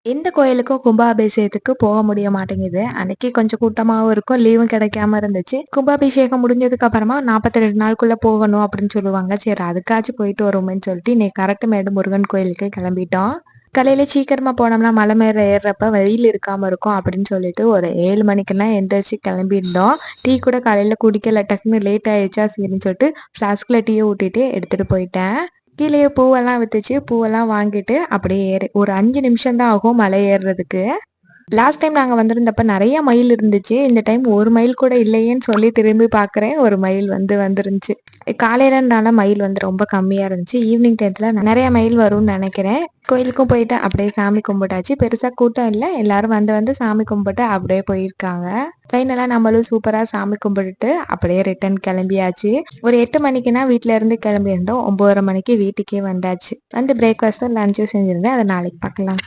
எந்த கோயிலுக்கும் கும்பாபிஷேகத்துக்கு போக முடிய மாட்டேங்குது. அன்னைக்கு கொஞ்சம் கூட்டமாவும் இருக்கும். லீவும் கிடைக்காம இருந்துச்சு. கும்பாபிஷேகம் முடிஞ்சதுக்கு அப்புறமா 42 நாளுக்குள்ள போகணும் அப்படின்னு சொல்லுவாங்க. சரி அதுக்காச்சும் போயிட்டு வருவோமேன்னு சொல்லிட்டு இன்னைக்கு கரட்டுமேடு முருகன் கோயிலுக்கு கிளம்பிட்டோம். காலையில சீக்கிரமா போனோம்னா மலை மேல ஏறுறப்ப வெயில் இருக்காம இருக்கும் அப்படின்னு சொல்லிட்டு ஒரு 7 மணிக்கெல்லாம் எந்திரிச்சு கிளம்பியிருந்தோம். டீ கூட காலையில குடிக்கல. டக்குன்னு லேட் ஆயிடுச்சா சரின்னு சொல்லிட்டு ஃப்ளாஸ்க்ல டீயை ஊத்திட்டு எடுத்துட்டு போயிட்டேன். கீழயே பூவெல்லாம் வித்துச்சு. பூவெல்லாம் வாங்கிட்டு அப்படியே ஒரு 5 நிமிஷம் தான் ஆகும் மலை ஏறுறதுக்கு. லாஸ்ட் டைம் நாங்க வந்திருந்தப்ப நெறைய மயில் இருந்துச்சு. இந்த டைம் 1 மயில் கூட இல்லையேன்னு சொல்லி திரும்பி பார்க்குறேன். 1 மயில் வந்துருந்துச்சு. காலையிலனால மயில் ரொம்ப கம்மியா இருந்துச்சு. ஈவினிங் டயத்துல நெறைய மயில் வரும்னு நெனைக்கிறேன். கோயிலுக்கும் போயிட்டு அப்படியே சாமி கும்பிட்டாச்சு. பெருசா கூட்டம் இல்ல. எல்லாரும் வந்து சாமி கும்பிட்டு அப்படியே போயிருக்காங்க. ஃபைனலா நம்மளும் சூப்பரா சாமி கும்பிட்டுட்டு அப்படியே ரிட்டர்ன் கிளம்பியாச்சு. ஒரு 8 மணிக்குன்னா வீட்ல இருந்து கிளம்பியிருந்தோம். 9:30 மணிக்கு வீட்டுக்கே வந்தாச்சு. வந்து பிரேக்ஃபாஸ்ட்டும், லஞ்சும் செஞ்சிருந்தேன். அத நாளைக்கு பார்க்கலாம்.